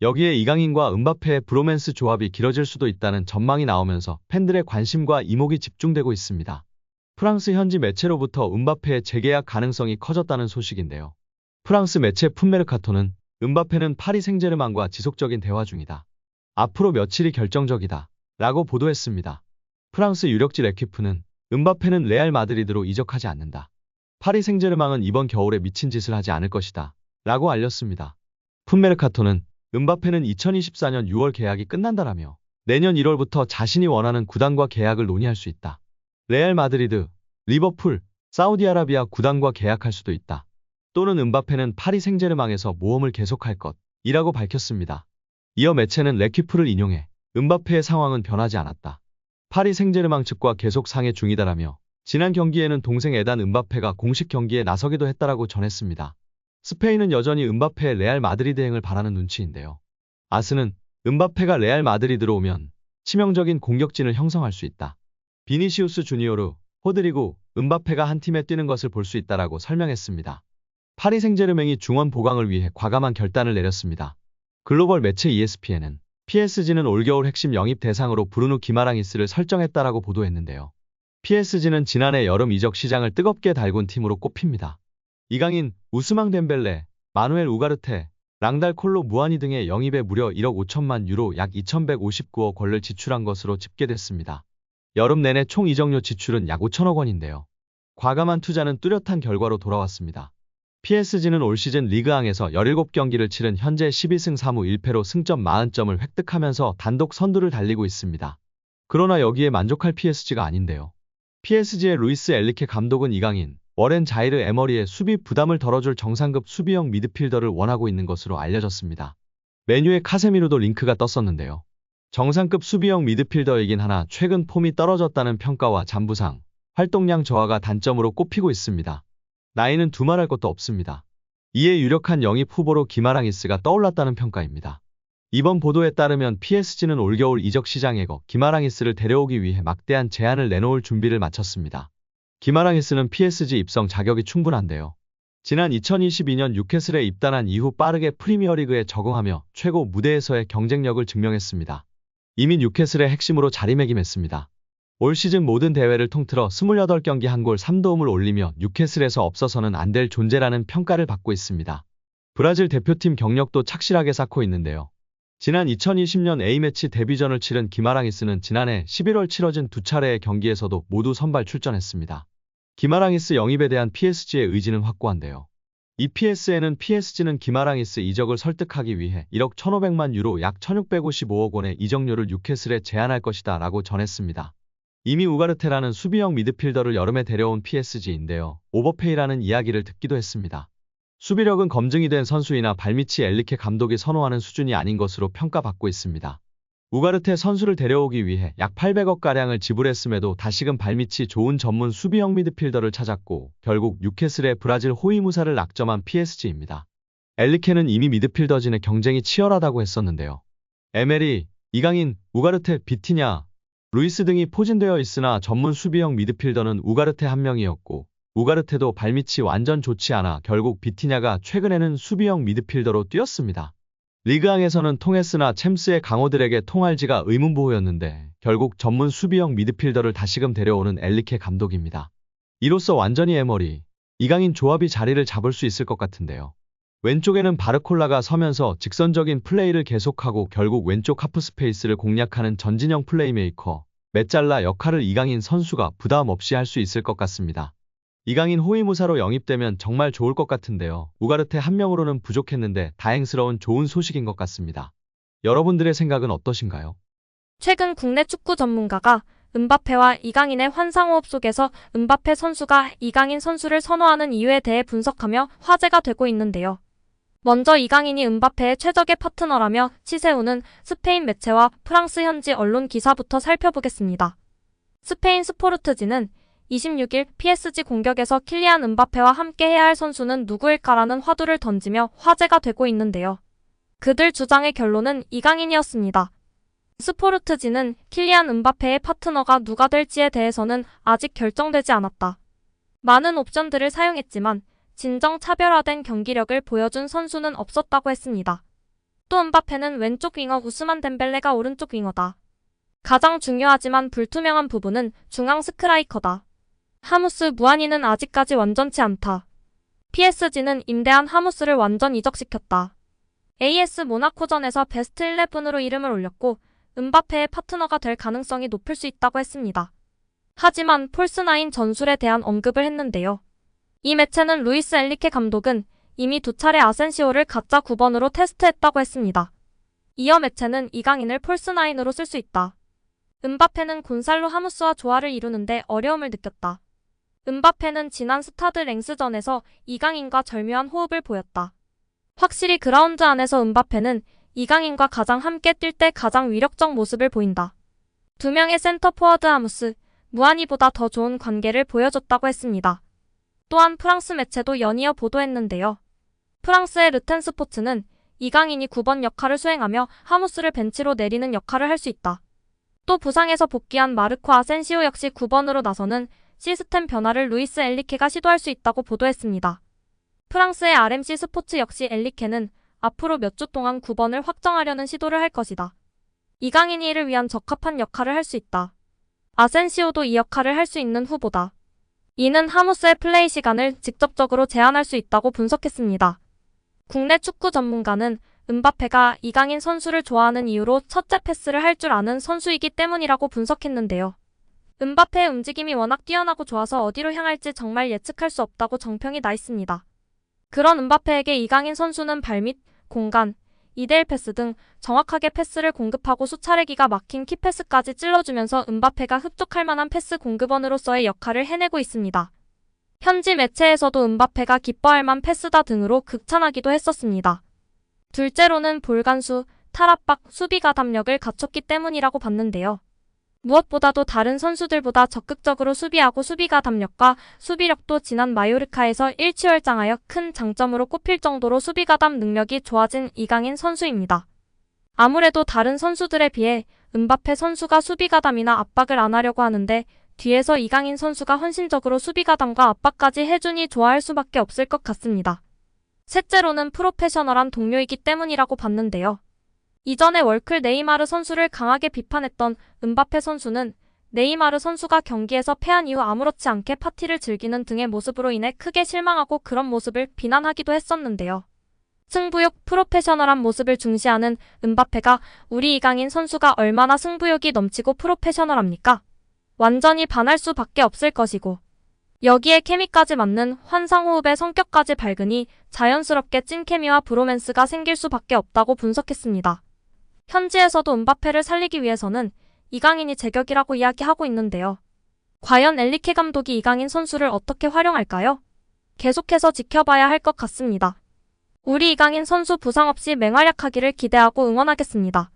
여기에 이강인과 은바페의 브로맨스 조합이 길어질 수도 있다는 전망이 나오면서 팬들의 관심과 이목이 집중되고 있습니다. 프랑스 현지 매체로부터 은바페의 재계약 가능성이 커졌다는 소식인데요. 프랑스 매체 풋메르카토는 은바페는 파리 생제르맹과 지속적인 대화 중이다. 앞으로 며칠이 결정적이다. 라고 보도했습니다. 프랑스 유력지 레퀴프는 은바페는 레알 마드리드로 이적하지 않는다. 파리 생제르맹은 이번 겨울에 미친 짓을 하지 않을 것이다. 라고 알렸습니다. 풋메르카토는 은바페는 2024년 6월 계약이 끝난다라며 내년 1월부터 자신이 원하는 구단과 계약을 논의할 수 있다. 레알 마드리드, 리버풀, 사우디아라비아 구단과 계약할 수도 있다. 또는 은바페는 파리 생제르맹에서 모험을 계속할 것이라고 밝혔습니다. 이어 매체는 레퀴프를 인용해 은바페의 상황은 변하지 않았다. 파리 생제르맹 측과 계속 상의 중이다라며 지난 경기에는 동생 에단 은바페가 공식 경기에 나서기도 했다라고 전했습니다. 스페인은 여전히 은바페의 레알 마드리드행을 바라는 눈치인데요. 아스는 은바페가 레알 마드리드로 오면 치명적인 공격진을 형성할 수 있다. 비니시우스 주니오르, 호드리고, 은바페가 한 팀에 뛰는 것을 볼 수 있다라고 설명했습니다. 파리 생제르맹이 중원 보강을 위해 과감한 결단을 내렸습니다. 글로벌 매체 ESPN은 PSG는 올겨울 핵심 영입 대상으로 브루누 기마랑이스를 설정했다라고 보도했는데요. PSG는 지난해 여름 이적 시장을 뜨겁게 달군 팀으로 꼽힙니다. 이강인, 우스망 덴벨레, 마누엘 우가르테, 랑달 콜로 무아니 등의 영입에 무려 1억 5천만 유로 약 2,159억 원을 지출한 것으로 집계됐습니다. 여름 내내 총 이적료 지출은 약 5천억 원인데요. 과감한 투자는 뚜렷한 결과로 돌아왔습니다. PSG는 올 시즌 리그앙에서 17경기를 치른 현재 12승 3무 1패로 승점 40점을 획득하면서 단독 선두를 달리고 있습니다. 그러나 여기에 만족할 PSG가 아닌데요. PSG의 루이스 엘리케 감독은 이강인, 워렌 자이르 에머리의 수비 부담을 덜어줄 정상급 수비형 미드필더를 원하고 있는 것으로 알려졌습니다. 메뉴의 카세미로도 링크가 떴었는데요. 정상급 수비형 미드필더이긴 하나 최근 폼이 떨어졌다는 평가와 잔부상, 활동량 저하가 단점으로 꼽히고 있습니다. 나이는 두말할 것도 없습니다. 이에 유력한 영입 후보로 기마랑이스가 떠올랐다는 평가입니다. 이번 보도에 따르면 PSG는 올겨울 이적 시장에거 기마랑이스를 데려오기 위해 막대한 제안을 내놓을 준비를 마쳤습니다. 기마랑이스는 PSG 입성 자격이 충분한데요. 지난 2022년 뉴캐슬에 입단한 이후 빠르게 프리미어리그에 적응하며 최고 무대에서의 경쟁력을 증명했습니다. 이미 뉴캐슬의 핵심으로 자리매김했습니다. 올 시즌 모든 대회를 통틀어 28경기 한 골 3도움을 올리며 뉴캐슬에서 없어서는 안 될 존재라는 평가를 받고 있습니다. 브라질 대표팀 경력도 착실하게 쌓고 있는데요. 지난 2020년 A매치 데뷔전을 치른 기마랑이스는 지난해 11월 치러진 두 차례의 경기에서도 모두 선발 출전했습니다. 기마랑이스 영입에 대한 PSG의 의지는 확고한데요. EPS에는 PSG는 기마랑이스 이적을 설득하기 위해 1억 1,500만 유로 약 1,655억 원의 이적료를 뉴캐슬에 제안할 것이다 라고 전했습니다. 이미 우가르테라는 수비형 미드필더를 여름에 데려온 PSG인데요. 오버페이라는 이야기를 듣기도 했습니다. 수비력은 검증이 된 선수이나 발미치 엘리케 감독이 선호하는 수준이 아닌 것으로 평가받고 있습니다. 우가르테 선수를 데려오기 위해 약 800억가량을 지불했음에도 다시금 발밑이 좋은 전문 수비형 미드필더를 찾았고 결국 뉴캐슬의 브라질 호위무사를 낙점한 PSG입니다. 엘리케는 이미 미드필더진의 경쟁이 치열하다고 했었는데요. 에메리, 이강인, 우가르테, 비티냐, 루이스 등이 포진되어 있으나 전문 수비형 미드필더는 우가르테 한 명이었고 우가르테도 발밑이 완전 좋지 않아 결국 비티냐가 최근에는 수비형 미드필더로 뛰었습니다. 리그앙에서는 통헤스나 챔스의 강호들에게 통할지가 의문부호였는데 결국 전문 수비형 미드필더를 다시금 데려오는 엘리케 감독입니다. 이로써 완전히 에머리, 이강인 조합이 자리를 잡을 수 있을 것 같은데요. 왼쪽에는 바르콜라가 서면서 직선적인 플레이를 계속하고 결국 왼쪽 하프스페이스를 공략하는 전진형 플레이메이커, 메잘라 역할을 이강인 선수가 부담 없이 할 수 있을 것 같습니다. 이강인 호위무사로 영입되면 정말 좋을 것 같은데요. 우가르테 한 명으로는 부족했는데 다행스러운 좋은 소식인 것 같습니다. 여러분들의 생각은 어떠신가요? 최근 국내 축구 전문가가 은바페와 이강인의 환상호흡 속에서 은바페 선수가 이강인 선수를 선호하는 이유에 대해 분석하며 화제가 되고 있는데요. 먼저 이강인이 은바페의 최적의 파트너라며 치세우는 스페인 매체와 프랑스 현지 언론 기사부터 살펴보겠습니다. 스페인 스포르트지는 26일 PSG 공격에서 킬리안 은바페와 함께 해야 할 선수는 누구일까라는 화두를 던지며 화제가 되고 있는데요. 그들 주장의 결론은 이강인이었습니다. 스포르트지는 킬리안 은바페의 파트너가 누가 될지에 대해서는 아직 결정되지 않았다. 많은 옵션들을 사용했지만 진정 차별화된 경기력을 보여준 선수는 없었다고 했습니다. 또 음바페는 왼쪽 윙어 우스만 덴벨레가 오른쪽 윙어다. 가장 중요하지만 불투명한 부분은 중앙 스트라이커다. 하무스 무한이는 아직까지 완전치 않다. PSG는 임대한 하무스를 완전 이적시켰다. AS 모나코전에서 베스트 11으로 이름을 올렸고 음바페의 파트너가 될 가능성이 높을 수 있다고 했습니다. 하지만 폴스9 전술에 대한 언급을 했는데요. 이 매체는 루이스 엔리케 감독은 이미 2차례 아센시오를 가짜 9번으로 테스트했다고 했습니다. 이어 매체는 이강인을 폴스9으로 쓸 수 있다. 음바페는 곤살로 하무스와 조화를 이루는데 어려움을 느꼈다. 음바페는 지난 스타드 랭스전에서 이강인과 절묘한 호흡을 보였다. 확실히 그라운드 안에서 음바페는 이강인과 가장 함께 뛸 때 가장 위력적 모습을 보인다. 두 명의 센터 포워드 하무스, 무한이보다 더 좋은 관계를 보여줬다고 했습니다. 또한 프랑스 매체도 연이어 보도했는데요. 프랑스의 르텐 스포츠는 이강인이 9번 역할을 수행하며 하무스를 벤치로 내리는 역할을 할 수 있다. 또 부상에서 복귀한 마르코 아센시오 역시 9번으로 나서는 시스템 변화를 루이스 엔리케가 시도할 수 있다고 보도했습니다. 프랑스의 RMC 스포츠 역시 엔리케는 앞으로 몇 주 동안 9번을 확정하려는 시도를 할 것이다. 이강인이 이를 위한 적합한 역할을 할 수 있다. 아센시오도 이 역할을 할 수 있는 후보다. 이는 하무스의 플레이 시간을 직접적으로 제한할 수 있다고 분석했습니다. 국내 축구 전문가는 음바페가 이강인 선수를 좋아하는 이유로 첫째 패스를 할 줄 아는 선수이기 때문이라고 분석했는데요. 음바페의 움직임이 워낙 뛰어나고 좋아서 어디로 향할지 정말 예측할 수 없다고 정평이 나 있습니다. 그런 음바페에게 이강인 선수는 발밑, 공간, 2대1 패스 등 정확하게 패스를 공급하고 수차례 기가 막힌 키패스까지 찔러주면서 음바페가 흡족할 만한 패스 공급원으로서의 역할을 해내고 있습니다. 현지 매체에서도 음바페가 기뻐할 만 패스다 등으로 극찬하기도 했었습니다. 둘째로는 볼간수, 탈압박, 수비 가담력을 갖췄기 때문이라고 봤는데요. 무엇보다도 다른 선수들보다 적극적으로 수비하고 수비 가담력과 수비력도 지난 마요르카에서 일취월장하여 큰 장점으로 꼽힐 정도로 수비 가담 능력이 좋아진 이강인 선수입니다. 아무래도 다른 선수들에 비해 음바페 선수가 수비 가담이나 압박을 안 하려고 하는데 뒤에서 이강인 선수가 헌신적으로 수비 가담과 압박까지 해주니 좋아할 수밖에 없을 것 같습니다. 셋째로는 프로페셔널한 동료이기 때문이라고 봤는데요. 이전에 월클 네이마르 선수를 강하게 비판했던 음바페 선수는 네이마르 선수가 경기에서 패한 이후 아무렇지 않게 파티를 즐기는 등의 모습으로 인해 크게 실망하고 그런 모습을 비난하기도 했었는데요. 승부욕, 프로페셔널한 모습을 중시하는 음바페가 우리 이강인 선수가 얼마나 승부욕이 넘치고 프로페셔널합니까? 완전히 반할 수밖에 없을 것이고 여기에 케미까지 맞는 환상호흡의 성격까지 밝으니 자연스럽게 찐케미와 브로맨스가 생길 수밖에 없다고 분석했습니다. 현지에서도 음바페를 살리기 위해서는 이강인이 제격이라고 이야기하고 있는데요. 과연 엔리케 감독이 이강인 선수를 어떻게 활용할까요? 계속해서 지켜봐야 할 것 같습니다. 우리 이강인 선수 부상 없이 맹활약하기를 기대하고 응원하겠습니다.